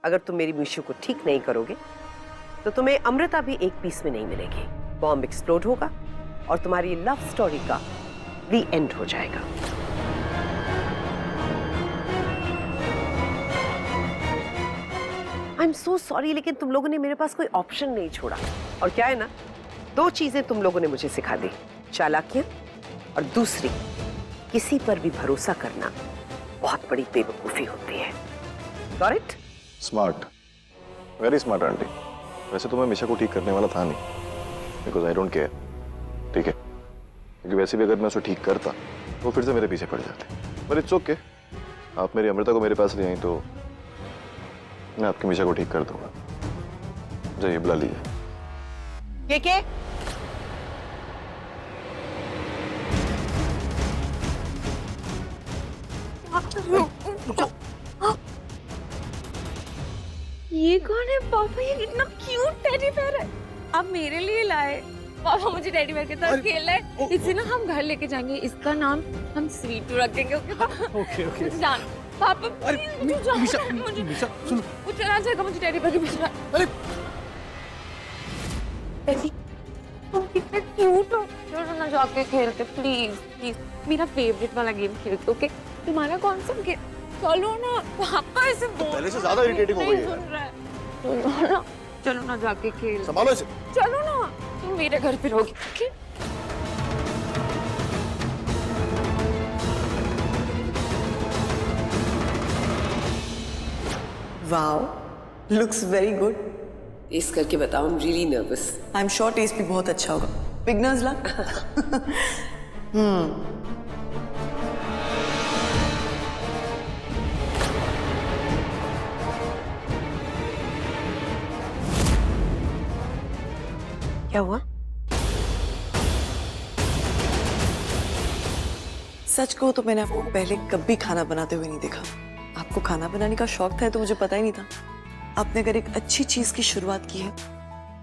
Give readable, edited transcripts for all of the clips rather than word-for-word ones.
अगर तुम मेरी मीशू को ठीक नहीं करोगे तो तुम्हें अमृता भी एक पीस में नहीं मिलेगी। बॉम्ब एक्सप्लोड होगा और तुम्हारी लव स्टोरी का द एंड हो जाएगा। आई एम सो सॉरी, लेकिन तुम लोगों ने मेरे पास कोई ऑप्शन नहीं छोड़ा। और क्या है ना, 2 चीजें तुम लोगों ने मुझे सिखा दी, चालाकियां और दूसरी, किसी पर भी भरोसा करना बहुत बड़ी बेवकूफी होती है। Got it? Smart, very smart aunty. वैसे तो मैं मिशा को ठीक करने वाला था नहीं, बिकॉज आई डोंट केयर, ठीक है? क्योंकि वैसे भी अगर मैं उसे ठीक करता तो वो फिर से मेरे पीछे पड़ जाते। पर इट्स ओके, आप मेरी अमृता को मेरे पास ले आई तो मैं आपकी मिशा को ठीक कर दूंगा। जाइए बुला लीजिए। के? ये कौन है पापा? ये कितना क्यूट टेडी बेयर है। आप मेरे लिए लाए? पापा मुझे टेडी बेयर के साथ खेलना है। इसे ना हम घर लेके जाएंगे। इसका नाम हम स्वीटू रखेंगे। Okay okay. जान पापा, मिशा सुनो, वो चला जाएगा मुझे टेडी बेयर के पीछे। अरे टेडी, तुम कितने क्यूट हो। चलो ना जाके खेलते प्लीज प्लीज। मेरा फेवरेट वाला गेम खेलते, ओके? तुम्हारा कौन सा गेम? चलो ना पापा, ऐसे पहले से ज्यादा इरिटेटिंग हो गई है। चलो ना, चलो ना जाके खेल। संभालो इसे। चलो ना, तुम मेरे घर पे रहोगी, okay? Wow, looks very good. Taste करके बताओ, I am really nervous. I am sure taste भी बहुत अच्छा होगा। Beginner's luck. क्या हुआ? सच कहूं तो मैंने आपको पहले कभी खाना बनाते हुए नहीं देखा। आपको खाना बनाने का शौक था तो मुझे पता ही नहीं था। आपने अगर एक अच्छी चीज की शुरुआत की है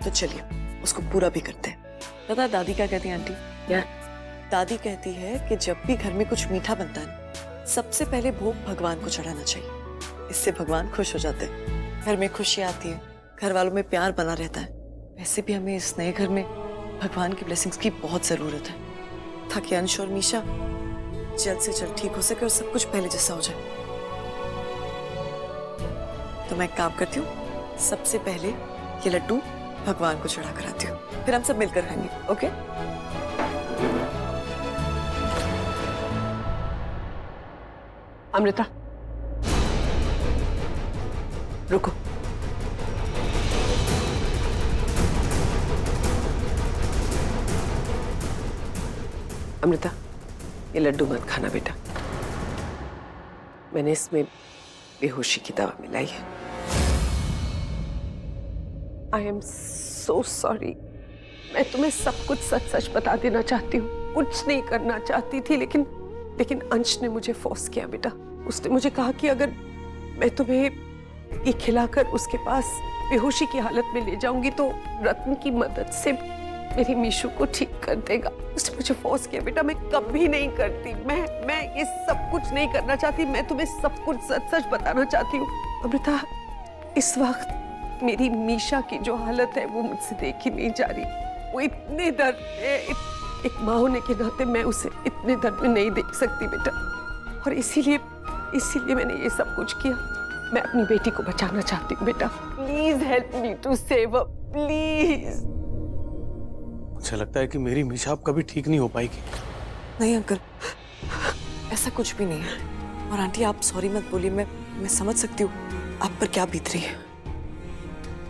तो चलिए उसको पूरा भी करते हैं। पता है दादी क्या कहती है आंटी? क्या? दादी कहती है कि जब भी घर में कुछ मीठा बनता है सबसे पहले भोग भगवान को चढ़ाना चाहिए। इससे भगवान खुश हो जाते हैं, घर में खुशी आती है, घर वालों में प्यार बना रहता है। वैसे भी हमें इस नए घर में भगवान की ब्लेसिंग्स की बहुत जरूरत है ताकि अंश और मीशा जल्द से जल्द ठीक हो सके और सब कुछ पहले जैसा हो जाए। तो मैं एक काम करती हूँ, सबसे पहले ये लड्डू भगवान को चढ़ा कर आती हूँ, फिर हम सब मिलकर खाएंगे, ओके? अमृता रुको। अमृता, ये लड्डू मत खाना बेटा, मैंने इसमें बेहोशी की दवा मिलाई है। I am so sorry. मैं तुम्हें सब कुछ सच सच बता देना चाहती हूँ, कुछ नहीं करना चाहती थी, लेकिन अंश ने मुझे फोर्स किया बेटा। उसने मुझे कहा कि अगर मैं तुम्हें ये खिलाकर उसके पास बेहोशी की हालत में ले जाऊंगी तो रत्न की मदद से मेरी मीशू को ठीक कर देगा। उसने मुझे फोर्स किया बेटा, मैं कभी नहीं करती। मैं ये सब कुछ नहीं करना चाहती। मैं तुम्हें सब कुछ सच सच बताना चाहती हूँ। अमृता, इस वक्त मेरी मीशा की जो हालत है वो मुझसे देखी नहीं जा रही। वो इतने दर्द में, एक माँ होने के नाते मैं उसे इतने दर्द में नहीं देख सकती बेटा। और इसीलिए मैंने ये सब कुछ किया। मैं अपनी बेटी को बचाना चाहती हूँ बेटा। Please help me to save her, please. मुझे लगता है कि मेरी मीशा अब कभी ठीक नहीं हो पाएगी। नहीं अंकल, ऐसा कुछ भी नहीं है। और आंटी आप सॉरी मत बोलिए, मैं समझ सकती हूँ आप पर क्या बीत रही है,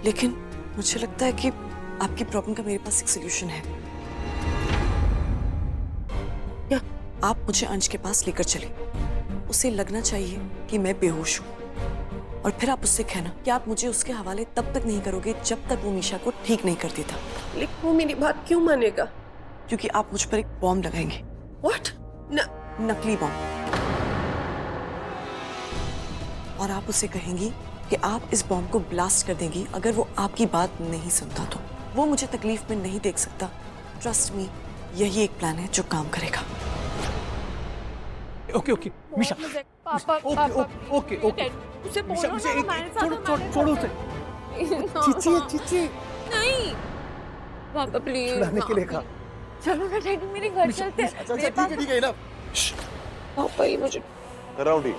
लेकिन मुझे लगता है कि आपकी प्रॉब्लम का मेरे पास एक सोल्यूशन है। या आप मुझे अंश के पास लेकर चले, उसे लगना चाहिए कि मैं बेहोश हूँ, और फिर आप उससे कहना कि आप मुझे उसके हवाले तब तक नहीं करोगे जब तक वो मीशा को ठीक नहीं कर देता। लेकिन वो मेरी बात क्यों मानेगा? क्योंकि आप मुझ पर एक बॉम्ब लगाएंगे। व्हाट? नकली बॉम्ब। और आप उसे कहेंगी कि आप इस बॉम्ब को ब्लास्ट कर देंगी अगर वो आपकी बात नहीं सुनता तो। वो मुझे तकलीफ में नहीं देख सकता। ट्रस्ट मी, यही एक प्लान है जो काम करेगा। ओके ओके मिशा, पापा ओके ओके ओके। उसे मिशा, बोलो मिशा, ना एक- हमारे एक- साथ छोड़ो, हमारे छोड़ो साथ। उसे। चीची है, चीची है। नहीं पापा प्लीज छुड़ाने के लिए कहा। चलो ना डैडी मेरे घर चलते हैं अच्छा, मेरे अच्छा, ठीक है ना। पापा ही मुझे कर रहा हूँ ठीक।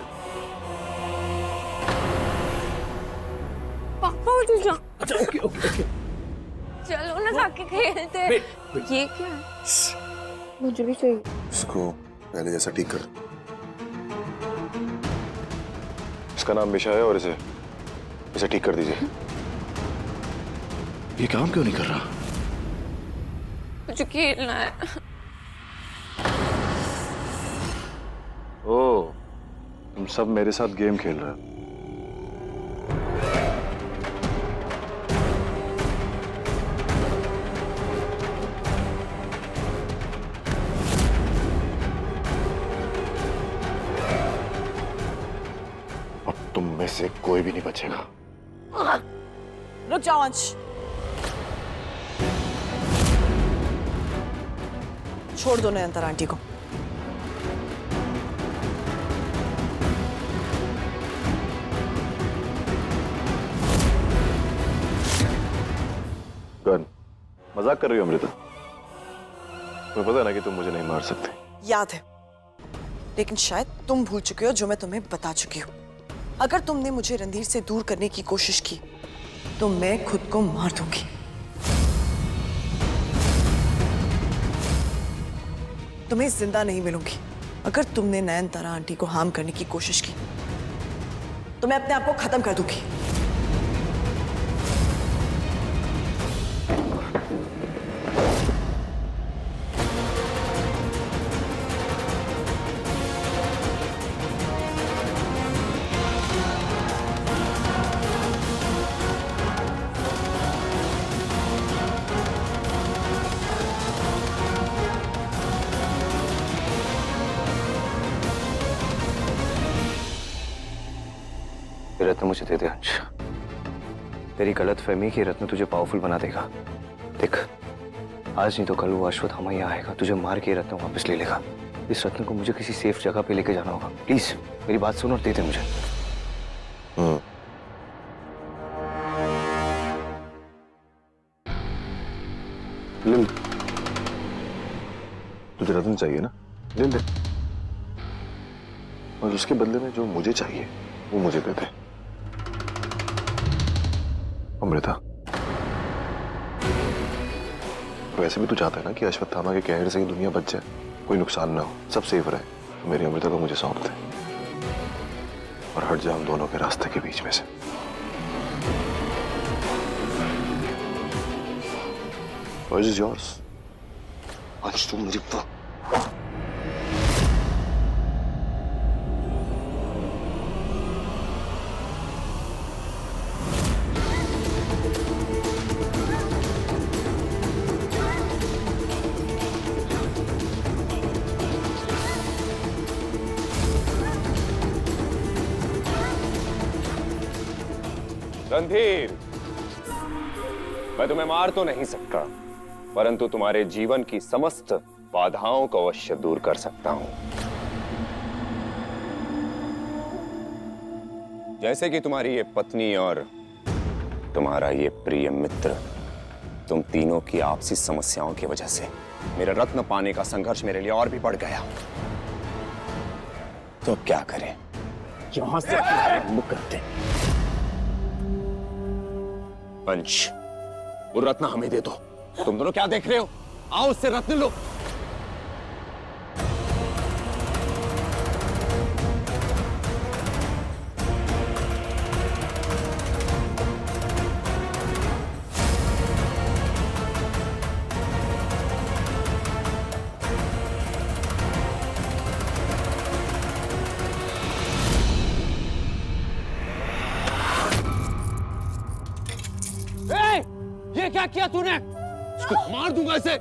पापा उठ जा अच्छा, ओके ओके ओके। चलो ना जाके खेलते हैं वेट। ये क्या है मुझे भी चाहिए इसको पहले जैसा ठीक कर। इसका नाम मिशा है और इसे ठीक कर दीजिए। ये काम क्यों नहीं कर रहा? मुझे खेलना है ओ, तुम सब मेरे साथ गेम खेल रहे हो। अब तुम में से कोई भी नहीं बचेगा। रुक जाओ अंश। छोड़ दो नयनतारा आंटी को। गन, मजाक कर रही हो अमृता? तुम्हें पता है ना कि तुम मुझे नहीं मार सकते। याद है, लेकिन शायद तुम भूल चुके हो जो मैं तुम्हें बता चुकी हूँ। अगर तुमने मुझे रणधीर से दूर करने की कोशिश की तो मैं खुद को मार दूंगी। तुम्हें जिंदा नहीं मिलूंगी। अगर तुमने नयनतारा आंटी को हार्म करने की कोशिश की तो मैं अपने आप को खत्म कर दूंगी। ये रत्न मुझे दे दे अंश। तेरी गलत फहमी कि रत्न तुझे पावरफुल बना देगा। देख, आज नहीं तो कल वो अश्वत्थामा यहाँ आएगा, तुझे मार के रत्न वापस ले लेगा। इस रत्न को मुझे किसी सेफ जगह पे लेके जाना होगा। प्लीज मेरी बात सुन और दे दे मुझे। ले ले। तुझे रत्न चाहिए ना, ले ले। और उसके बदले में जो मुझे चाहिए वो मुझे दे दे। अमृता, वैसे भी तू चाहता है ना कि अश्वत्थामा के कहर से ही दुनिया बच जाए, कोई नुकसान ना हो, सब सेफ रहे। तो मेरी अमृता को मुझे सौंप दे और हट जा हम दोनों के रास्ते के बीच में से। Choice is yours. अंश तुम मेरी रणधीर, मैं तुम्हें मार तो नहीं सकता, परंतु तुम्हारे जीवन की समस्त बाधाओं को अवश्य दूर कर सकता हूं। जैसे कि तुम्हारी ये पत्नी और तुम्हारा ये प्रिय मित्र, तुम तीनों की आपसी समस्याओं की वजह से मेरे रत्न पाने का संघर्ष मेरे लिए और भी बढ़ गया। तो अब क्या करें? यहां से मुक्त करते हैं। अंश, वो रत्न हमें दे दो। तुम दोनों क्या देख रहे हो? आओ उससे रत्न लो। ये क्या किया तूने? इसको मार दूंगा इसे।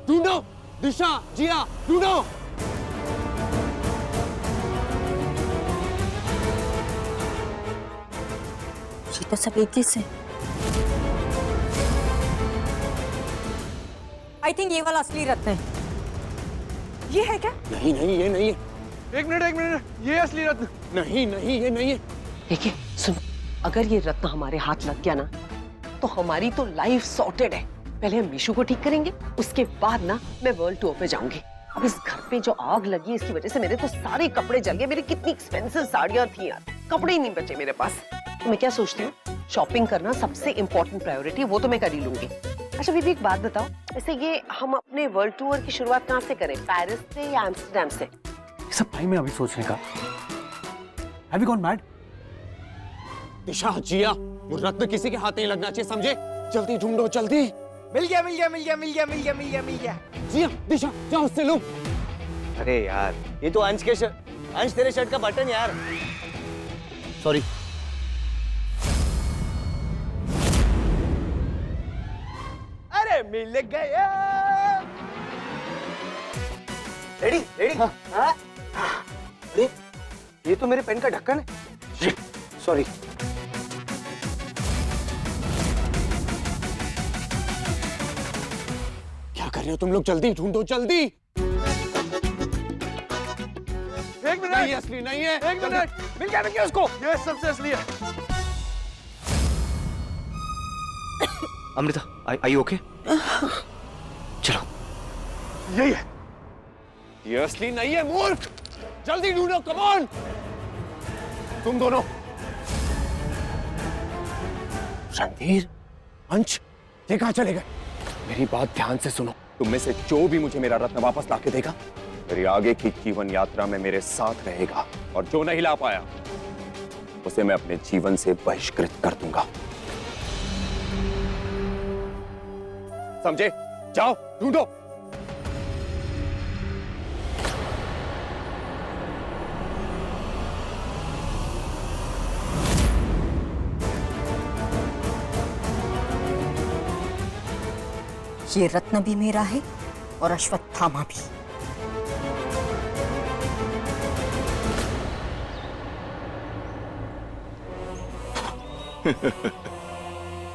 ढूंढो दिशा, जिया, ढूंढो। ये तो सब एक ही से। आई थिंक ये वाला असली रत्न है। ये है क्या? नहीं नहीं, ये नहीं है। एक मिनट, ये असली रत्न। नहीं नहीं, ये नहीं है। देखिए सुन, अगर ये रत्न हमारे हाथ लग गया ना तो हमारी तो लाइफ सॉर्टेड है। पहले हम मीशू को ठीक करेंगे, उसके बाद ना मैं वर्ल्ड टूर पे जाऊंगी। अब इस घर पे जो आग लगी इसकी वजह से मेरे तो सारे कपड़े जल गए। मेरी कितनी एक्सपेंसिव साड़ियां थी यार, कपड़े ही नहीं बचे मेरे पास। तो मैं क्या सोचती हूँ, शॉपिंग करना सबसे इम्पोर्टेंट प्रायोरिटी, वो तो मैं कर ही लूंगी। अच्छा बीबी एक बात बताओ, वैसे ये हम अपने वर्ल्ड टूर की शुरुआत कहाँ से करें, पेरिस से या एम्स्टर्डम से? सब टाइम में अभी सोचने का। Have you gone mad? दिशा, जिया, वो रत्न किसी के हाथ नहीं लगना चाहिए, समझे? जल्दी ढूंढो, जल्दी। मिल गया मिल गया मिल गया मिल गया मिल गया मिल गया मिल गया। जिया, दिशा, जाओ उससे लो। अरे यार, ये तो अंश के अंश तेरे शर्ट का बटन यार। सॉरी। अरे मिल गया। Ready ready. हाँ। अरे ये तो मेरे पेन का ढक्कन है। सॉरी। क्या कर रहे हो तुम लोग? जल्दी ढूंढो, जल्दी। एक मिनट, नहीं असली नहीं है। एक मिनट, मिल गया उसको। ये सबसे असली है। अमृता, आई यू ओके? चलो। यही है। ये असली नहीं है मूर्ख। जल्दी ढूंढो, कम ऑन। तुम दोनों। रणधीर, अंश, ये कहाँ चले गए? मेरी बात ध्यान से सुनो। तुम में से जो भी मुझे मेरा रत्न वापस लाके देगा, मेरी आगे की जीवन यात्रा में मेरे साथ रहेगा, और जो नहीं ला पाया उसे मैं अपने जीवन से बहिष्कृत कर दूंगा। समझे? जाओ ढूंढो। ये रत्न भी मेरा है और अश्वत्थामा भी।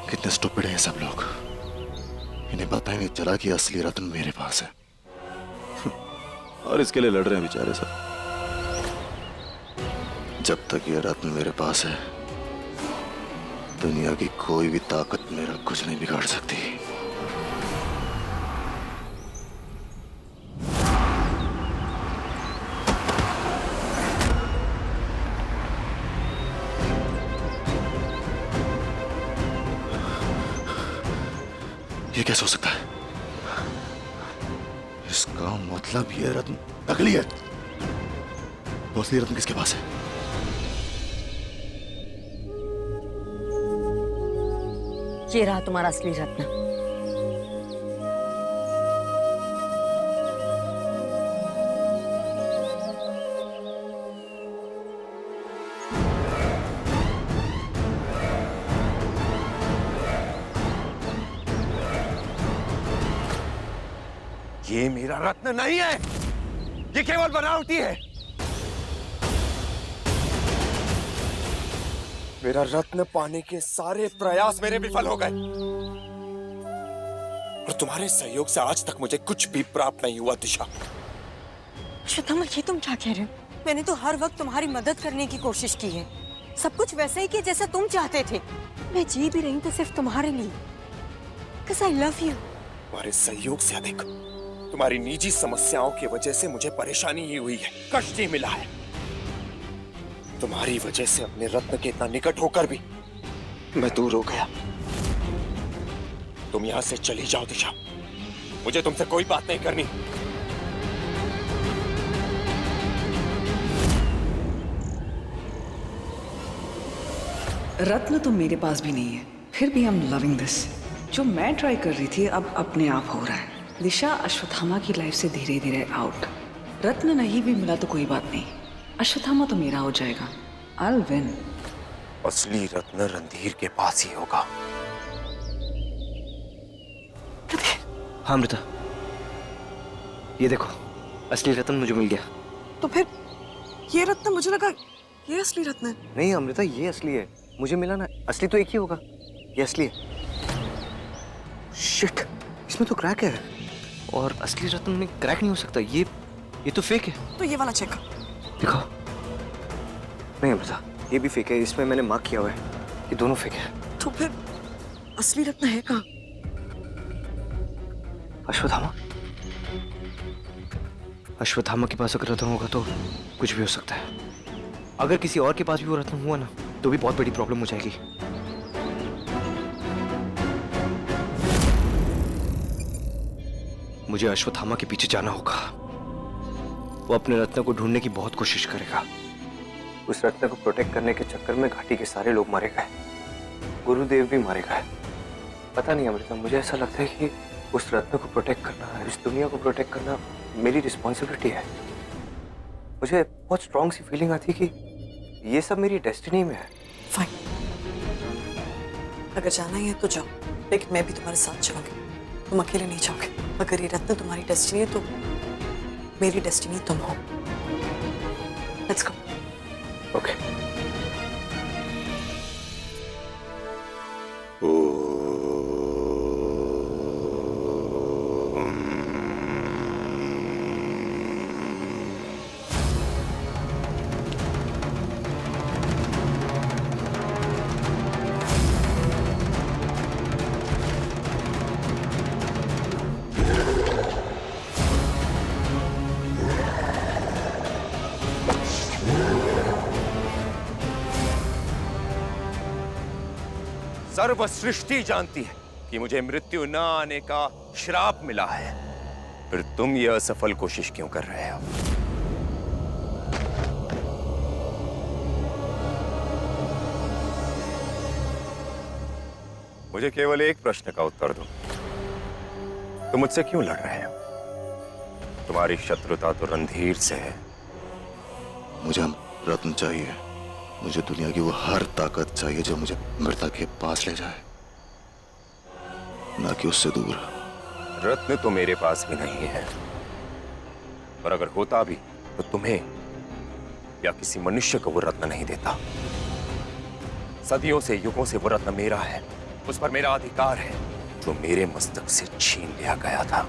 कितने स्टूपिड हैं सब लोग, इन्हें पता ही नहीं चला कि असली रत्न मेरे पास है और इसके लिए लड़ रहे हैं बेचारे सब। जब तक ये रत्न मेरे पास है, दुनिया की कोई भी ताकत मेरा कुछ नहीं बिगाड़ सकती। ये कैसे हो सकता है? इसका मतलब ये रत्न नकली है। तो असली रत्न किसके पास है? ये रहा तुम्हारा असली रत्न। ये मेरा रत्न नहीं है, ये केवल बनावटी है। मेरा रत्न पाने के सारे प्रयास मेरे विफल हो गए, और तुम्हारे सहयोग से आज तक मुझे कुछ भी प्राप्त नहीं हुआ। दिशा, अश्वत्थामा, ये तुम क्या कह रहे हो? मैंने तो हर वक्त तुम्हारी मदद करने की कोशिश की है, सब कुछ वैसे ही किया जैसा तुम चाहते थे। मैं जी भी रही तो सिर्फ तुम्हारे लिए, because I love you। तुम्हारे सहयोग से अधिक तुम्हारी निजी समस्याओं की वजह से मुझे परेशानी ही हुई है, कष्ट ही मिला है। तुम्हारी वजह से अपने रत्न के इतना निकट होकर भी मैं दूर हो गया। तुम यहां से चली जाओ दिशा, मुझे तुमसे कोई बात नहीं करनी। रत्न तो मेरे पास भी नहीं है, फिर भी आई एम लविंग दिस। जो मैं ट्राई कर रही थी अब अपने आप हो रहा है। दिशा अश्वत्थामा की लाइफ से धीरे धीरे आउट। रत्न नहीं भी मिला तो कोई बात नहीं, अश्वत्थामा तो मेरा हो जाएगा। I'll win। असली रत्न रणधीर के पास ही होगा। हाँ अमृता, ये देखो असली रत्न मुझे मिल गया। तो फिर ये रत्न, मुझे लगा ये असली रत्न है। नहीं अमृता, ये असली है, मुझे मिला ना। असली तो एक ही होगा, ये असली है। शिट, इसमें तो क्रैक है, और असली रत्न में क्रैक नहीं हो सकता। ये तो फेक है। तो ये वाला चेक दिखाओ। नहीं अमृता, ये भी फेक है, इसमें मैंने मार्क किया हुआ है, ये दोनों फेक है। तो फिर असली रत्न है कहाँ? अश्वत्थामा, अश्वत्थामा के पास अगर रत्न होगा तो कुछ भी हो सकता है। अगर किसी और के पास भी वो रत्न हुआ ना तो भी बहुत बड़ी प्रॉब्लम हो जाएगी। मुझे अश्वत्थामा के पीछे जाना होगा। वो अपने रत्न को ढूंढने की बहुत कोशिश करेगा। उस रत्न को प्रोटेक्ट करने के चक्कर में घाटी के सारे लोग मारे गए, गुरुदेव भी मारे गए। पता नहीं अमृता, मुझे ऐसा लगता है कि उस रत्न को प्रोटेक्ट करना, इस दुनिया को प्रोटेक्ट करना मेरी रिस्पॉन्सिबिलिटी है। मुझे बहुत स्ट्रॉन्ग सी फीलिंग आती है कि ये सब मेरी डेस्टिनी में है। फाइन, अगर जाना ही है तो जाओ, लेकिन मैं भी तुम्हारे साथ चलूंगी। तुम अकेले नहीं जाओगे। अगर ये रत्न तुम्हारी डेस्टिनी है तो मेरी डेस्टिनी तुम हो। Let's go. ओके। सर्व सृष्टि जानती है कि मुझे मृत्यु न आने का श्राप मिला है, फिर तुम ये असफल कोशिश क्यों कर रहे हो? मुझे केवल एक प्रश्न का उत्तर दो, तुम मुझसे क्यों लड़ रहे हो? तुम्हारी शत्रुता तो रणधीर से है। मुझे रत्न चाहिए। मुझे दुनिया की वो हर ताकत चाहिए जो मुझे अमृता के पास ले जाए, ना कि उससे दूर। रत्न तो मेरे पास भी नहीं है, और अगर होता भी तो तुम्हें या किसी मनुष्य को वो रत्न नहीं देता। सदियों से, युगों से वो रत्न मेरा है, उस पर मेरा अधिकार है, जो मेरे मस्तक से छीन लिया गया था।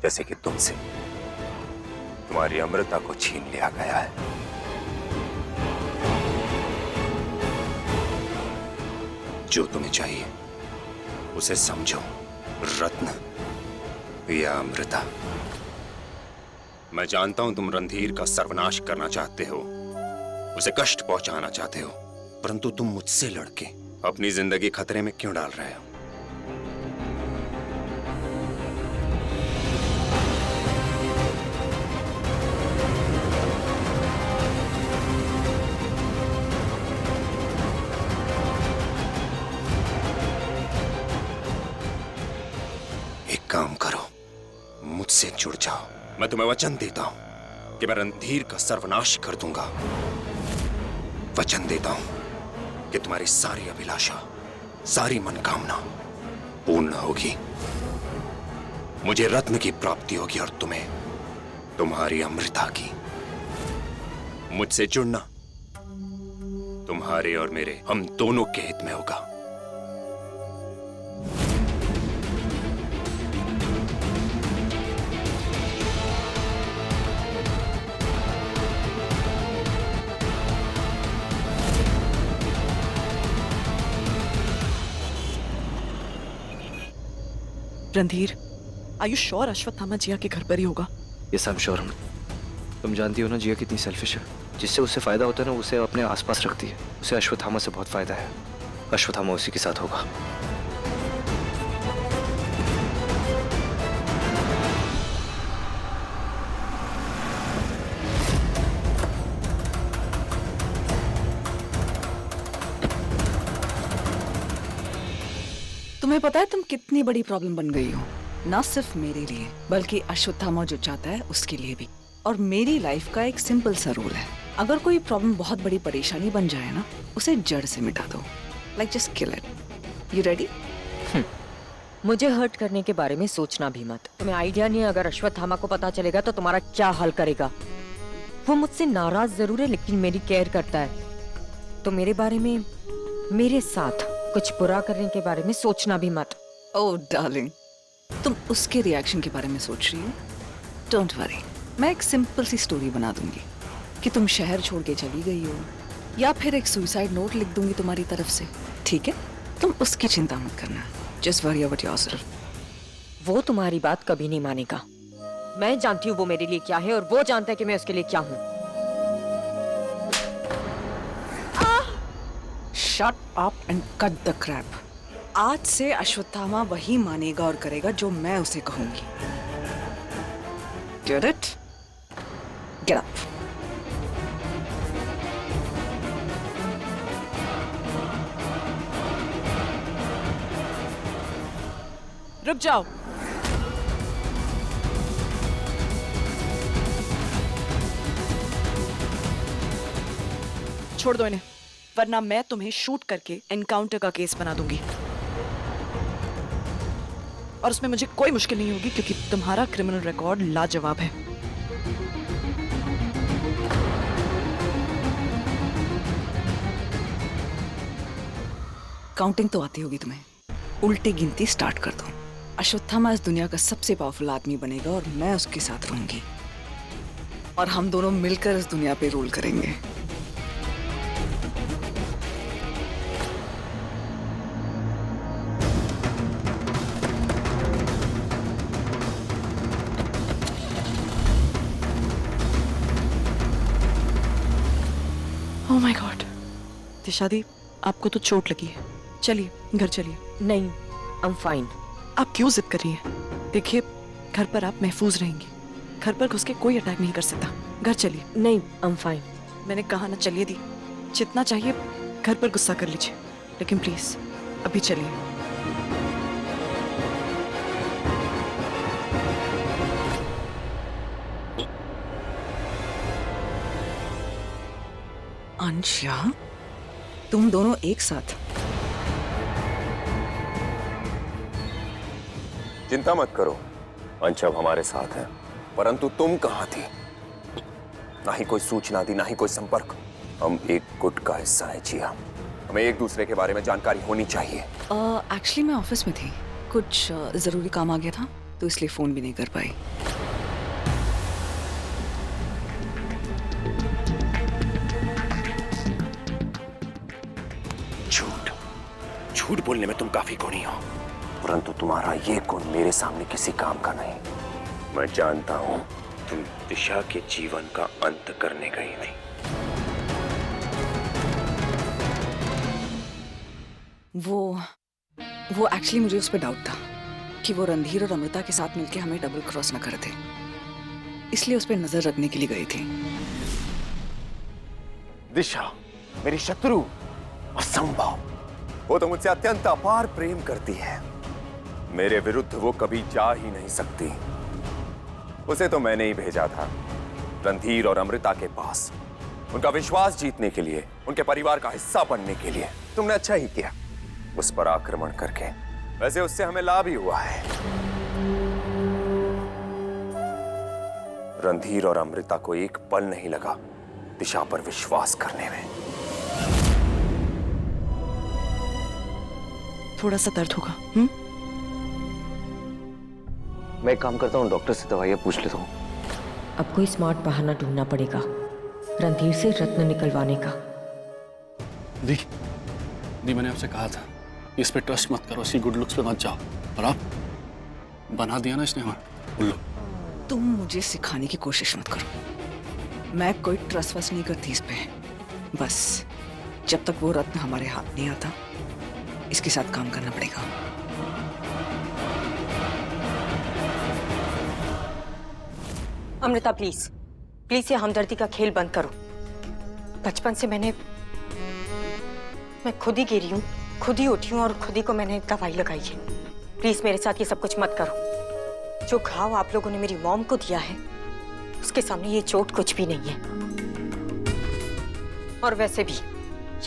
जैसे कि तुमसे तुम्हारी अमृता को छीन लिया गया है। जो तुम्हें चाहिए उसे समझो, रत्न या अमृता। मैं जानता हूं तुम रणधीर का सर्वनाश करना चाहते हो, उसे कष्ट पहुंचाना चाहते हो, परंतु तुम मुझसे लड़के अपनी जिंदगी खतरे में क्यों डाल रहे हो? काम करो, मुझसे जुड़ जाओ। मैं तुम्हें वचन देता हूं कि मैं रणधीर का सर्वनाश कर दूंगा। वचन देता हूं कि तुम्हारी सारी अभिलाषा, सारी मनकामना पूर्ण होगी। मुझे रत्न की प्राप्ति होगी और तुम्हें तुम्हारी अमृता की। मुझसे जुड़ना तुम्हारे और मेरे, हम दोनों के हित में होगा। Randhir, are you sure Ashwatthama Jiya के घर पर ही होगा? Yes, I am sure. तुम जानती हो ना जिया कितनी सेल्फिश है। जिससे उसे फायदा होता है ना, उसे अपने आसपास रखती है। उसे अश्वत्थामा से बहुत फायदा है। अश्वत्थामा उसी के साथ होगा। तुम्हें पता है तुम कितनी बड़ी प्रॉब्लम बन गई हो, ना सिर्फ मेरे लिए बल्कि अश्वत्थामा जो चाहता है उसके लिए भी। और मेरी लाइफ का एक सिंपल सा रूल है, अगर कोई प्रॉब्लम बहुत बड़ी परेशानी बन जाए ना, उसे जड़ से मिटा दो। Like just kill it. You ready? मुझे हर्ट करने के बारे में सोचना भी मत। तुम्हें आइडिया नहीं है अगर अश्वत्थामा को पता चलेगा तो तुम्हारा क्या हाल करेगा। वो मुझसे नाराज जरूर है लेकिन मेरी केयर करता है। तो मेरे बारे में, मेरे साथ कुछ बुरा करने के बारे में सोचना भी मत। ओह डार्लिंग, तुम उसके रिएक्शन के बारे में सोच रही हो? डोंट वरी, मैं एक सिंपल सी स्टोरी बना दूंगी। कि तुम शहर छोड़ के चली गई हो, या फिर एक सुसाइड नोट लिख दूंगी तुम्हारी तरफ से, ठीक है? तुम उसकी चिंता मत करना, जस्ट वरी अबाउट योरसेल्फ। वो तुम्हारी बात कभी नहीं मानेगा। मैं जानती हूँ वो मेरे लिए क्या है और वो जानता है कि मैं उसके लिए क्या हूँ। Shut up and cut the crap. आज से अश्वत्थामा वही मानेगा और करेगा जो मैं उसे कहूंगी। Get it? Get up. रुक जाओ। छोड़ दो इन्हें, वरना मैं तुम्हें शूट करके एनकाउंटर का केस बना दूंगी। और उसमें मुझे कोई मुश्किल नहीं होगी क्योंकि तुम्हारा क्रिमिनल रिकॉर्ड लाजवाब है। काउंटिंग तो आती होगी तुम्हें, उल्टी गिनती स्टार्ट कर दो। अश्वत्थामा इस दुनिया का सबसे पावरफुल आदमी बनेगा और मैं उसके साथ रहूंगी, और हम दोनों मिलकर इस दुनिया पे रूल करेंगे। ओह माय गॉड, दिशादी आपको तो चोट लगी है, चलिए घर चलिए। नहीं, आई एम फाइन। आप क्यों जिद कर रही हैं? देखिए, घर पर आप महफूज रहेंगी, घर पर घुस के कोई अटैक नहीं कर सकता। घर चलिए। नहीं, आई एम फाइन। मैंने कहा ना, चलिए दी, जितना चाहिए घर पर गुस्सा कर लीजिए, लेकिन प्लीज अभी चलिए। अंशा, तुम दोनों एक साथ? चिंता मत करो, अंश अब हमारे साथ है, परंतु तुम कहाँ थी? ना ही कोई सूचना दी, ना ही कोई संपर्क। हम एक गुट का हिस्सा है जिया, हमें एक दूसरे के बारे में जानकारी होनी चाहिए। एक्चुअली मैं ऑफिस में थी, कुछ जरूरी काम आ गया था, तो इसलिए फोन भी नहीं कर पाई। झूठ बोलने में तुम काफी गुणी हो, परंतु तुम्हारा ये गुण मेरे सामने किसी काम का नहीं। मैं जानता हूं तुम दिशा के जीवन का अंत करने गई थी। वो एक्चुअली मुझे उस पर डाउट था कि वो रणधीर और अमृता के साथ मिलकर हमें डबल क्रॉस न करे थे, इसलिए उस पर नजर रखने के लिए गई थी। दिशा मेरी शत्रु, असंभव। वो तो मुझसे अत्यंत अपार प्रेम करती है, मेरे विरुद्ध वो कभी जा ही नहीं सकती। उसे तो मैंने ही भेजा था रणधीर और अमृता के पास, उनका विश्वास जीतने के लिए, उनके परिवार का हिस्सा बनने के लिए। तुमने अच्छा ही किया उस पर आक्रमण करके, वैसे उससे हमें लाभ ही हुआ है। रणधीर और अमृता को एक पल नहीं लगा दिशा पर विश्वास करने में। थोड़ा सा दर्द होगा। मैं एक काम करता हूँ, डॉक्टर से दवाइयाँ पूछ लेता हूँ। अब कोई स्मार्ट बहाना ढूंढना पड़ेगा रणधीर से रत्न निकलवाने का। दी मैंने आपसे कहा था इस पे ट्रस्ट मत करो, इसी गुड लुक्स पे मत जाओ, और आप बना दिया ना इसने हमारा उल्लू। तुम मुझे सिखाने की कोशिश मत करो, मैं कोई ट्रस्ट वस्ट नहीं करती इस पे। बस जब तक वो रत्न हमारे हाथ नहीं आता, इसके साथ काम करना पड़ेगा। अमृता प्लीज प्लीज ये हमदर्दी का खेल बंद करो। बचपन से मैं खुद ही गिरी हूँ, खुद ही उठी हूँ और खुद ही को मैंने दवाई लगाई है। प्लीज मेरे साथ ये सब कुछ मत करो। जो घाव आप लोगों ने मेरी मॉम को दिया है उसके सामने ये चोट कुछ भी नहीं है। और वैसे भी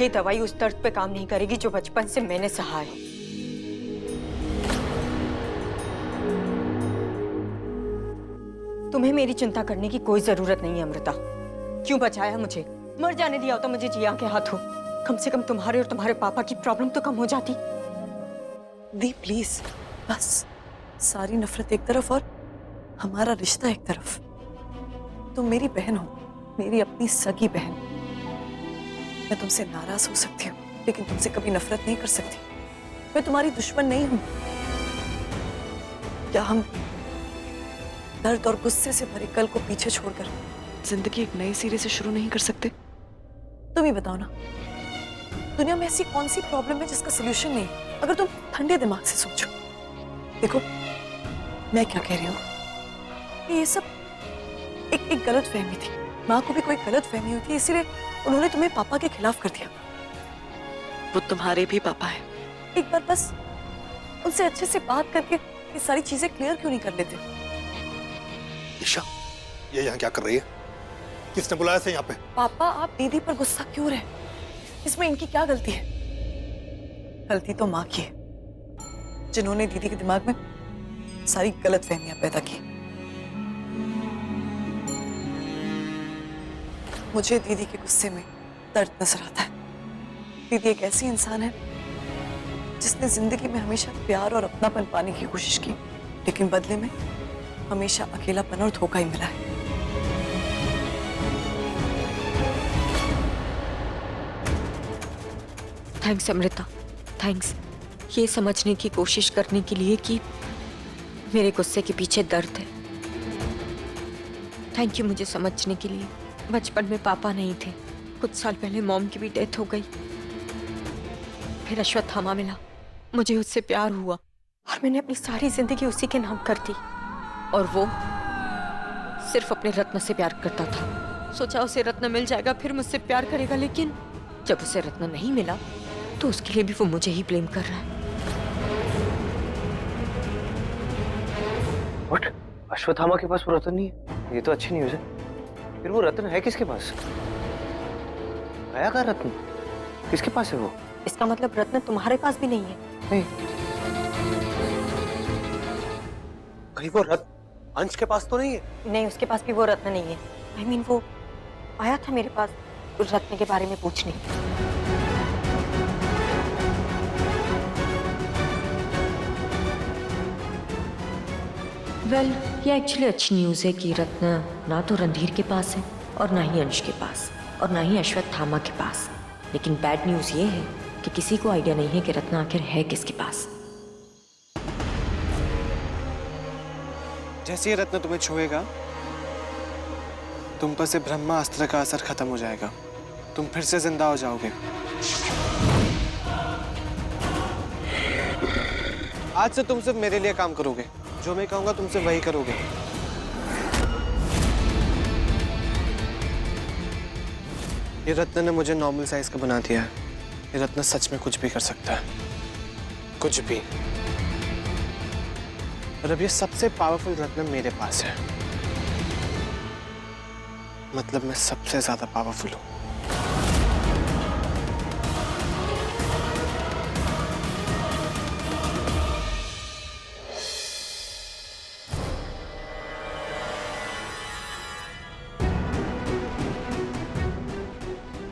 ये दवाई उस दर्द पे काम नहीं करेगी जो बचपन से मैंने सहा है। तुम्हें मेरी चिंता करने की कोई जरूरत नहीं है अमृता। क्यों बचाया मुझे? मर जाने दिया होता मुझे जिया के हाथों, कम से कम तुम्हारे और तुम्हारे पापा की प्रॉब्लम तो कम हो जाती। दी प्लीज, बस सारी नफरत एक तरफ और हमारा रिश्ता एक तरफ। तुम मेरी बहन हो, मेरी अपनी सगी बहन। मैं तुमसे नाराज हो सकती हूँ, लेकिन तुमसे कभी नफरत नहीं कर सकती। मैं तुम्हारी दुश्मन नहीं हूं। क्या हम दर्द और गुस्से से भरे कल को पीछे छोड़कर जिंदगी एक नए सिरे से शुरू नहीं कर सकते? तुम ही बताओ ना, दुनिया में ऐसी कौन सी प्रॉब्लम है जिसका सोल्यूशन नहीं, अगर तुम ठंडे दिमाग से सोचो। देखो मैं क्या कह रही हूँ, ये सब एक गलत फहमी थी। माँ को भी कोई गलत फहमी हुई थी, इसीलिए उन्होंने तुम्हें पापा के खिलाफ कर दिया। वो तुम्हारे भी पापा है। एक बार बस उनसे अच्छे से बात करके ये सारी चीजें क्लियर क्यों नहीं कर लेते? ईशा, ये यहाँ क्या कर रही है? किसने बुलाया था यहाँ पे? पापा आप दीदी पर गुस्सा क्यों रहे? इसमें इनकी क्या गलती है? गलती तो माँ की है, जिन्होंने दीदी के दिमाग में सारी गलत फहमियां पैदा की। मुझे दीदी के गुस्से में दर्द नजर आता है। दीदी एक ऐसी इंसान है जिसने जिंदगी में हमेशा प्यार और अपनापन पाने की कोशिश की, लेकिन बदले में हमेशा अकेलापन और धोखा ही मिला है। थैंक्स अमृता, थैंक्स ये समझने की कोशिश करने के लिए कि मेरे गुस्से के पीछे दर्द है। थैंक यू मुझे समझने के लिए। बचपन में पापा नहीं थे, कुछ साल पहले मॉम की भी डेथ हो गई, फिर अश्वत्थामा मिला, मुझे उससे प्यार हुआ और मैंने अपनी सारी जिंदगी उसी के नाम कर दी। और वो सिर्फ अपने रत्न से प्यार करता था। सोचा उसे रत्न मिल जाएगा फिर मुझसे प्यार करेगा, लेकिन जब उसे रत्न नहीं मिला तो उसके लिए भी वो मुझे ही ब्लेम कर रहा है। What? अश्वत्थामा के पास वो रत्न नहीं है? ये तो अच्छी न्यूज़ है। फिर वो रत्न है किसके पास? गया का रत्न किसके पास है वो? इसका मतलब रत्न तुम्हारे पास भी नहीं है? नहीं। कहीं वो रत्न अंश के पास तो नहीं है? नहीं, उसके पास भी वो रत्न नहीं है। I mean, वो आया था मेरे पास उस रत्न के बारे में पूछने। वेल, ये एक्चुअली अच्छी न्यूज़ है कि रत्न ना तो रणधीर के पास है और ना ही अंश के पास और ना ही अश्वत्थामा के पास। लेकिन बैड न्यूज़ ये है कि किसी को आइडिया नहीं है कि रत्न आखिर है किसके पास। जैसे ये रत्न तुम्हें छुएगा, तुम पर से ब्रह्मास्त्र का असर खत्म हो जाएगा। तुम फिर से जिंदा हो जाओगे। आज से तुम सिर्फ मेरे लिए काम करोगे, जो मैं कहूंगा तुमसे वही करोगे। ये रत्न ने मुझे नॉर्मल साइज का बना दिया है। ये रत्न सच में कुछ भी कर सकता है, कुछ भी। और अब ये सबसे पावरफुल रत्न मेरे पास है, मतलब मैं सबसे ज्यादा पावरफुल हूं।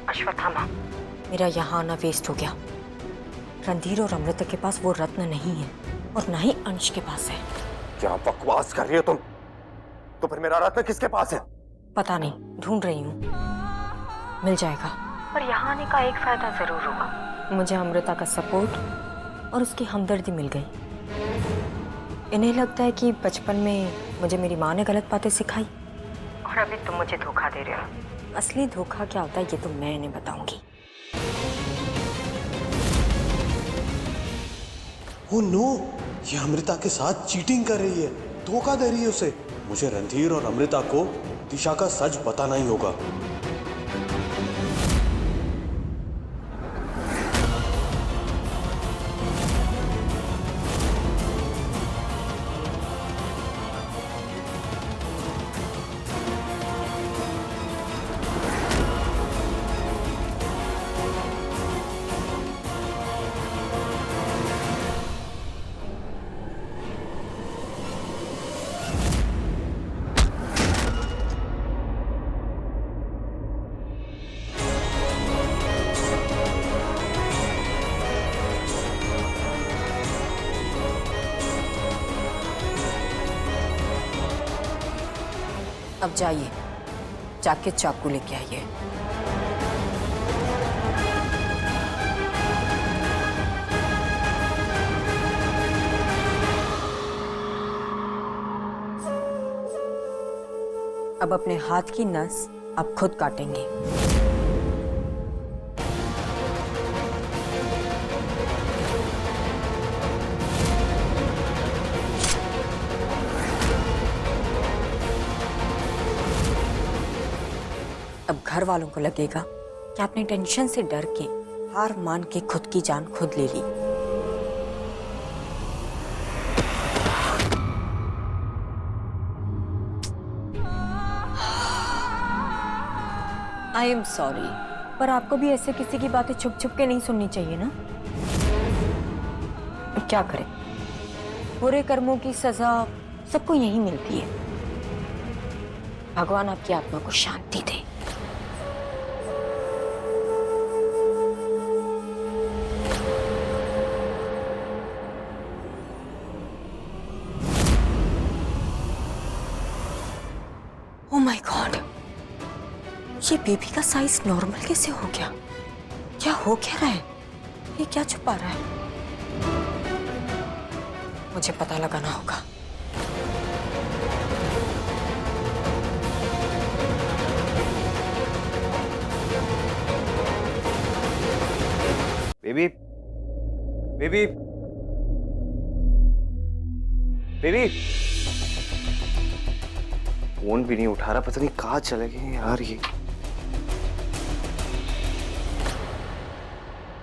अश्वत्थामा, मेरा यहाँ आना वेस्ट हो गया। रणधीर और अमृता के पास वो रत्न नहीं है और ना ही अंश के पास है। क्या बकवास कर रही हो तुम? तो फिर मेरा रत्न किसके पास है? पता नहीं, ढूंढ रही हूँ, मिल जाएगा। पर यहाँ आने का एक फायदा जरूर होगा, मुझे अमृता का सपोर्ट और उसकी हमदर्दी मिल गई। इन्हें लगता है कि बचपन में मुझे मेरी माँ ने गलत बातें सिखाई और अभी तुम मुझे धोखा दे रहे हो। असली धोखा क्या होता है ये तो मैं इन्हें बताऊंगी। ओह नो, ये अमृता के साथ चीटिंग कर रही है, धोखा दे रही है उसे। मुझे रणधीर और अमृता को दिशा का सच बताना ही होगा। अब जाइए, जाके चाकू लेके आइए। अब अपने हाथ की नस आप खुद काटेंगे। अब घर वालों को लगेगा कि आपने टेंशन से डर के हार मान के खुद की जान खुद ले ली। आई एम सॉरी, पर आपको भी ऐसे किसी की बातें छुप छुप के नहीं सुननी चाहिए ना। अब क्या करें, बुरे कर्मों की सजा सबको यही मिलती है। भगवान आपकी आत्मा को शांति दे। ओह माय गॉड, ये बेबी का साइज नॉर्मल कैसे हो गया? क्या हो क्या रहा है? ये क्या छुपा रहा है? मुझे पता लगाना होगा। बेबी बेबी बेबी, फोन भी नहीं उठा रहा, पता नहीं कहाँ चले गए यार ये।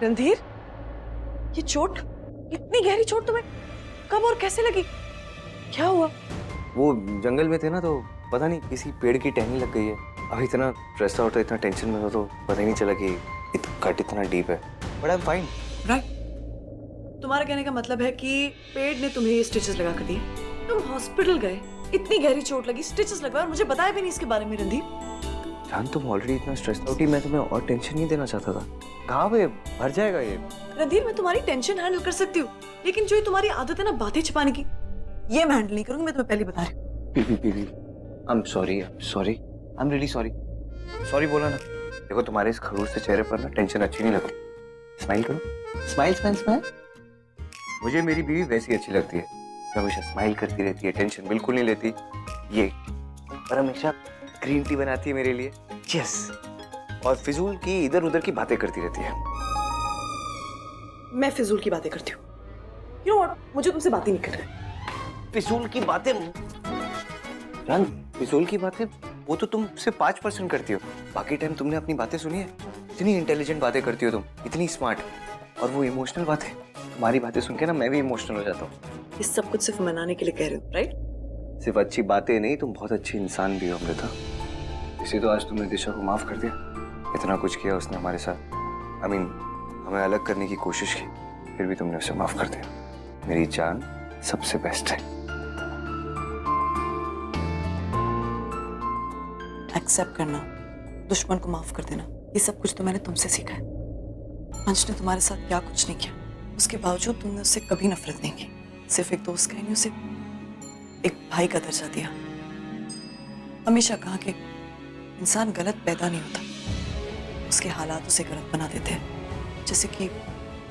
रणधीर, ये चोट, इतनी गहरी चोट तुम्हें कब और कैसे लगी? क्या हुआ? वो जंगल में थे ना, तो पता नहीं किसी पेड़ की टहनी लग गई है। अभी इतना स्ट्रेस आउट था, इतना टेंशन में था, तो पता ही नहीं चला कि कट इतना डीप है। But I am fine. Right, तुम्हारा कहने का मतलब है कि पेड़ ने तुम्हें ये स्टिचेस लगा कर दिए। तुम हॉस्पिटल गए, इतनी गहरी चोट लगी, स्टिचेस लगवाए और मुझे बताया भी नहीं इसके बारे में। रणधीर जान, तुम ऑलरेडी इतना स्ट्रेस आउट ही, मैं तुम्हें और टेंशन नहीं देना चाहता था। कहाँ पे भर जाएगा ये? रणधीर, मैं तुम्हारी टेंशन हैंडल कर सकती हूँ, लेकिन जो ये तुम्हारी आदत है ना बातें छिपाने की, ये मैं हैंडल नहीं करूंगी। मैं तुम्हें पहले बता रही हूँ। I am sorry, I am really sorry. Sorry बोला ना। देखो, तुम्हारे इस खड़ूस से चेहरे पर ना टेंशन अच्छी नहीं लगती। स्माइल करो, स्माइल स्माइल स्माइल। मुझे मेरी बीवी वैसी अच्छी लगती है, हमेशा स्माइल करती रहती है, टेंशन बिल्कुल नहीं लेती ये, पर हमेशा ग्रीन टी बनाती है मेरे लिए, यस, और फिजूल की इधर उधर की बातें करती रहती है। मैं फिजूल की बातें करती हूँ? यू नो व्हाट, मुझे तुमसे बातें नहीं करनी। फिजूल की बातें जान, फिजूल की बातें वो तो तुम सिर्फ 5% करती हो। बाकी टाइम तुमने अपनी बातें सुनी है? इतनी इंटेलिजेंट बातें करती हो तुम, इतनी स्मार्ट। और वो इमोशनल बातें, तुम्हारी बातें सुन के ना मैं भी इमोशनल हो जाता हूँ। ये सब कुछ सिर्फ मनाने के लिए कह रहे हो, राइट? सिर्फ अच्छी बातें नहीं, तुम बहुत अच्छी इंसान भी हो अमृता। इसी तो आज तुमने दिशा को माफ कर दिया। इतना कुछ किया उसने हमारे साथ, I mean, हमें अलग करने की कोशिश की, फिर भी तुमने उसे माफ कर दिया। मेरी जान सबसे बेस्ट है। एक्सेप्ट करना, दुश्मन को माफ कर देना, ये सब कुछ तो मैंने तुमसे सीखा है। अंश ने तुम्हारे साथ क्या कुछ नहीं किया, उसके बावजूद तुमने उससे कभी नफरत नहीं की। सिर्फ एक दोस्त का ही नहीं, उसे एक भाई का दर्जा दिया। हमेशा कहा कि इंसान गलत पैदा नहीं होता, उसके हालात उसे गलत बना देते हैं। जैसे कि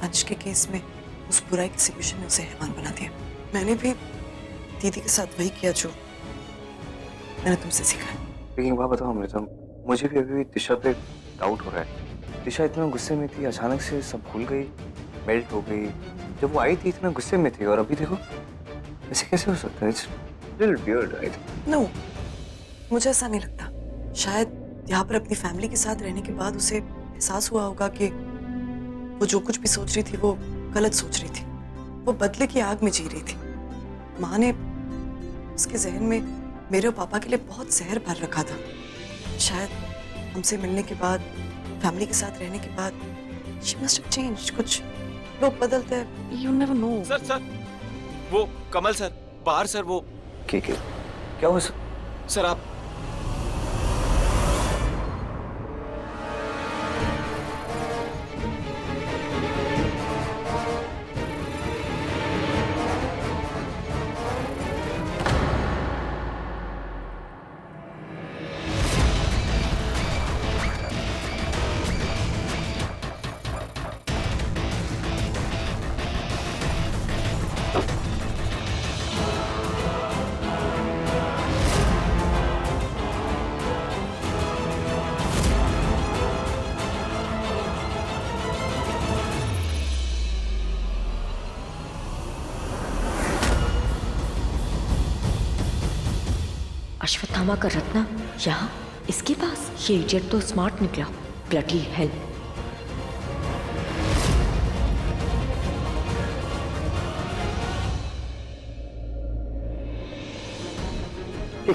अंश के केस में उस बुराई की सिचुएशन ने उसे हैवान बना दिया। मैंने भी दीदी के साथ वही किया जो मैंने तुमसे सीखा है। लेकिन बात बताओ अमृता, मुझे भी अभी दिशा पे डाउट हो रहा है। दिशा इतना गुस्से में थी, अचानक से सब भूल गई, मेल्ट हो गई। जब वो आई थी इतना गुस्से में थी, और अभी देखो ऐसे कैसे हो सकता है? It's little weird, right? No, मुझे ऐसा नहीं लगता। शायद यहाँ पर अपनी फैमिली के साथ रहने के बाद उसे एहसास हुआ होगा कि वो जो कुछ भी सोच रही थी वो गलत सोच रही थी। वो बदले की आग में जी रही थी। माँ ने उसके जहन में मेरे और पापा के लिए बहुत जहर भर रखा था। शायद हमसे मिलने के बाद, फैमिली के साथ रहने के बाद she must have changed। कुछ लोग बदलते हैं, you never know। सर, वो कमल सर बाहर सर, वो क्या हुआ सर? आप अश्वत्थामा का रत्न यहाँ इसके पास? ये इडियट तो स्मार्ट निकला। Bloody hell. ये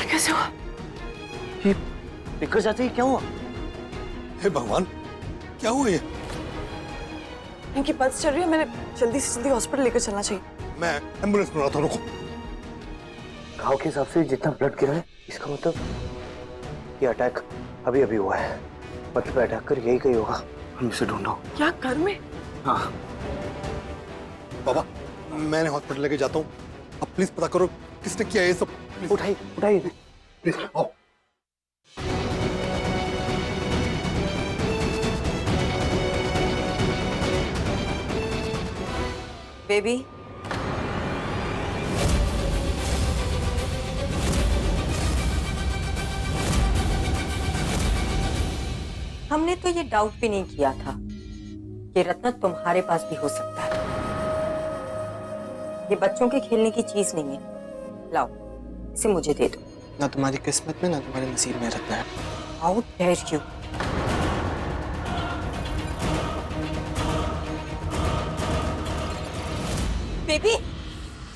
कैसे हुआ? ये पिकर चाचा क्या हुआ? हे भगवान, क्या हुआ ये? इनकी पल्स चल रही है, मैंने जल्दी से जल्दी हॉस्पिटल लेकर चलना चाहिए। मैं एम्बुलेंस बुलाता हूँ, रुको। घाव के हिसाब से जितना ब्लड गिरा है, इसका मतलब ये अटैक अभी अभी हुआ है। मतलब अटैक कर यही कहीं होगा। हम इसे ढूंढो। क्या घर में? हाँ। बाबा, मैंने हॉस्पिटल लेके जाता हूँ, अब प्लीज पता करो किसने किया ये सब। उठाइए उठाइए। प्लीज आओ। बेबी, हमने तो ये डाउट भी नहीं किया था कि रत्न तुम्हारे पास भी हो सकता है। ये बच्चों के खेलने की चीज नहीं है। लाओ, इसे मुझे दे दो। ना तुम्हारी किस्मत में ना तुम्हारे नसीब में रत्न है। How dare you. Baby,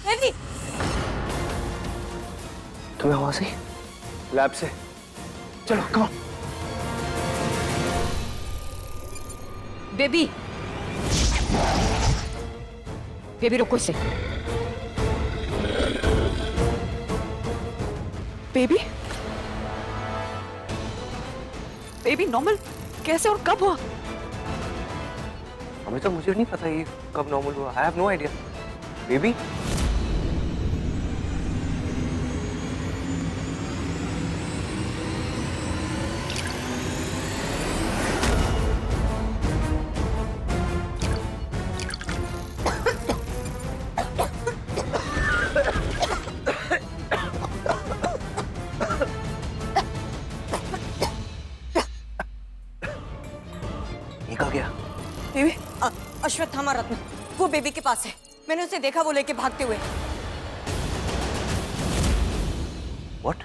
baby, तुम्हें वहां से लैब से चलो कम। बेबी, बेबी रुको इसे। बेबी? बेबी नॉर्मल कैसे और कब हुआ? हमें तो मुझे नहीं पता ये कब नॉर्मल हुआ। I have no idea. Baby कहाँ गया? बेबी, अश्वत्थामा रत्न वो बेबी के पास है। मैंने उसे देखा, वो लेके भागते हुए। व्हाट?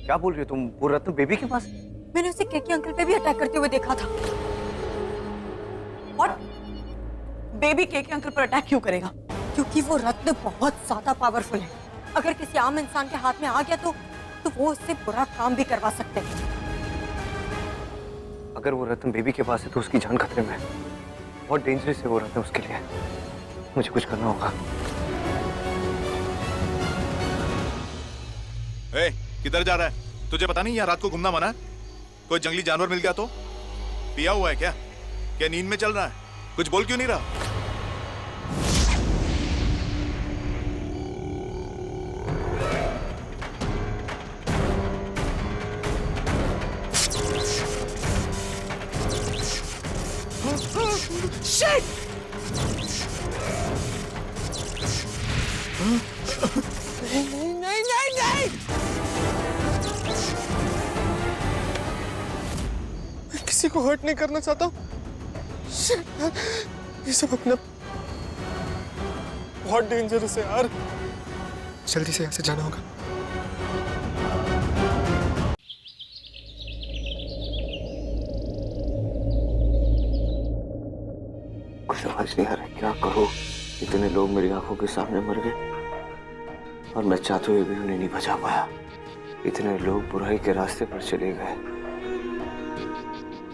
क्या बोल रही हो तुम? वो रत्न बेबी के पास? मैंने उसे केके अंकल पे भी अटैक करते हुए देखा था। और बेबी केके अंकल पर अटैक क्यों करेगा? क्योंकि वो रत्न बहुत ज्यादा पावरफुल है। अगर किसी आम इंसान के हाथ में आ गया तो वो उससे बुरा काम भी करवा सकते हैं। अगर वो रत्न बेबी के पास है तो उसकी जान खतरे में है। बहुत डेंजरस है वो रत्न उसके लिए। मुझे कुछ करना होगा। ए, किधर जा रहा है? तुझे पता नहीं यहाँ रात को घूमना मना है? कोई जंगली जानवर मिल गया तो? पिया हुआ है क्या? क्या नींद में चल रहा है? कुछ बोल क्यों नहीं रहा? नहीं। मैं किसी को हर्ट नहीं करना चाहता। ये सब अपना बहुत डेंजरस है यार। जल्दी से यहाँ से जाना होगा। कुछ समझ नहीं आ रहा क्या करूं। इतने लोग मेरी आंखों के सामने मर गए और मैं चाहते हुए भी उन्हें नहीं बचा पाया। इतने लोग बुराई के रास्ते पर चले गए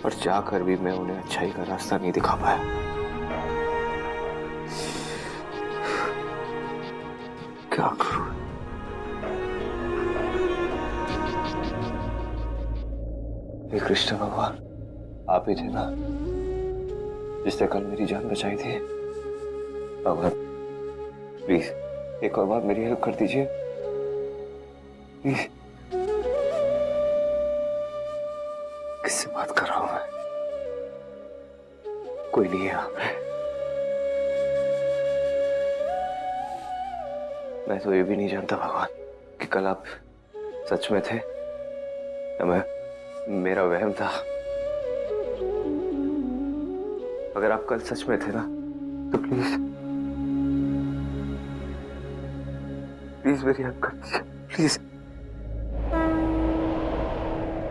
और जाकर भी मैं उन्हें अच्छाई का रास्ता नहीं दिखा पाया। क्या करूं? हे कृष्ण भगवान, आप ही थे ना जिसने कल मेरी जान बचाई थी। भगवान प्लीज एक और बार मेरी हेल्प कर दीजिए प्लीज। किससे बात कर रहा हूं मैं? कोई नहीं है यहाँ पे। मैं तो ये भी नहीं जानता भगवान कि कल आप सच में थे या मेरा वहम था। अगर आप कल सच में थे ना तो प्लीज प्लीज मेरी हेल्प कर दीजिए, प्लीज।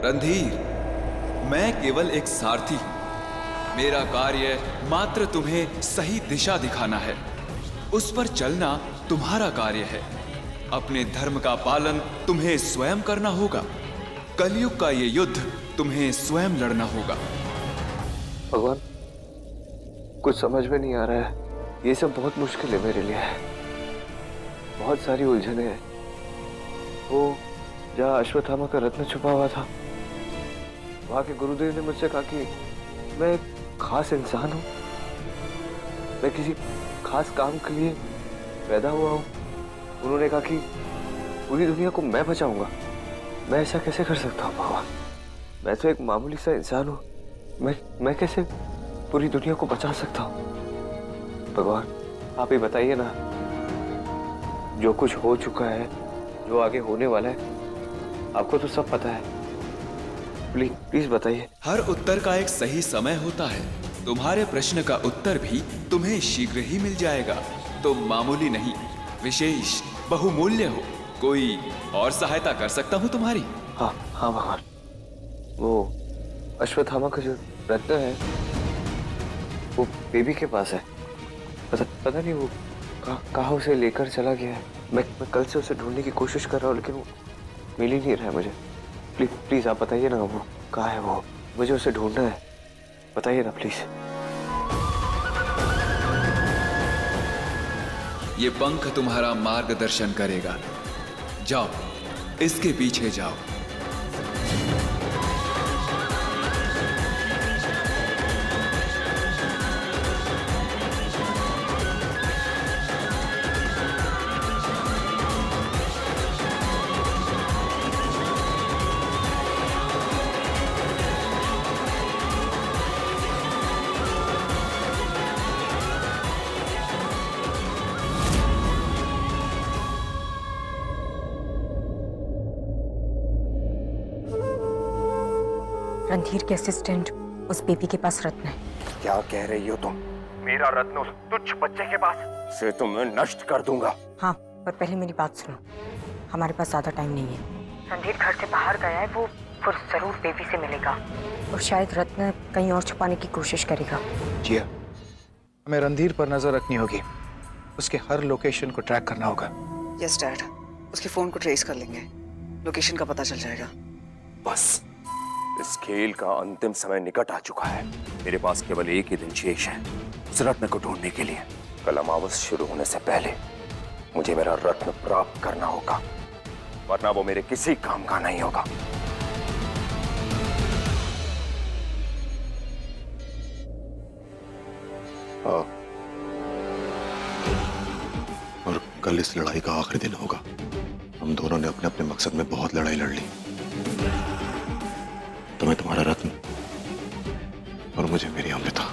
रणधीर, मैं केवल एक सारथी हूं। मेरा कार्य मात्र तुम्हें सही दिशा दिखाना है, उस पर चलना तुम्हारा कार्य है। अपने धर्म का पालन तुम्हें स्वयं करना होगा। कलयुग का ये युद्ध तुम्हें स्वयं लड़ना होगा। भगवान, कुछ समझ में नहीं आ रहा है। ये सब बहुत मुश्किल है मेरे लिए, बहुत सारी उलझने हैं। वो जहाँ अश्वत्थामा का रत्न छुपा हुआ था, वहां के गुरुदेव ने मुझसे कहा कि मैं एक खास इंसान हूँ, मैं किसी खास काम के लिए पैदा हुआ हूँ। उन्होंने कहा कि पूरी दुनिया को मैं बचाऊंगा। मैं ऐसा कैसे कर सकता हूँ भगवान? मैं तो एक मामूली सा इंसान हूँ, मैं कैसे पूरी दुनिया को बचा सकता हूँ? भगवान, आप ही बताइए ना। जो कुछ हो चुका है, जो आगे होने वाला है, आपको तो सब पता है। प्लीज प्लीज बताइए। हर उत्तर का एक सही समय होता है। तुम्हारे प्रश्न का उत्तर भी तुम्हें शीघ्र ही मिल जाएगा। तुम मामूली नहीं, विशेष, बहुमूल्य हो। कोई और सहायता कर सकता हूँ तुम्हारी? हाँ हाँ भगवान, वो अश्वत्थामा का जो रत्न है वो बेबी के पास है। पता नहीं वो कहाँ उसे लेकर चला गया है। मैं कल से उसे ढूंढने की कोशिश कर रहा हूँ, लेकिन वो मिल ही नहीं रहा है मुझे। प्लीज प्लीज आप बताइए ना, वो कहाँ है? वो मुझे उसे ढूंढना है, बताइए ना प्लीज। ये पंख तुम्हारा मार्गदर्शन करेगा। जाओ, इसके पीछे जाओ। रणधीर के असिस्टेंट उस बेबी के पास रत्न है। क्या कह रही हो तुम? मेरा रत्न उस तुच्छ बच्चे के पास से तुम्हें नष्ट कर दूंगा। हाँ, पर पहले मेरी बात सुनो। हमारे पास ज्यादा टाइम नहीं है। रणधीर घर से बाहर गया है, वो फिर जरूर बेबी से मिलेगा और शायद रत्न कहीं और छुपाने की कोशिश करेगा। जिया, हमें रणधीर पर नजर रखनी होगी। उसके हर लोकेशन को ट्रैक करना होगा। यस डैड, उसके फोन को ट्रेस कर लेंगे, लोकेशन का पता चल जाएगा। बस, इस खेल का अंतिम समय निकट आ चुका है। मेरे पास केवल एक ही दिन शेष है उस रत्न को ढूंढने के लिए। कल अमावस शुरू होने से पहले मुझे मेरा रत्न प्राप्त करना होगा, वरना वो मेरे किसी काम का नहीं होगा। और कल इस लड़ाई का आखिरी दिन होगा। हम दोनों ने अपने अपने मकसद में बहुत लड़ाई लड़ ली। तुम्हें तुम्हारा रत्न और मुझे मेरी अमृता।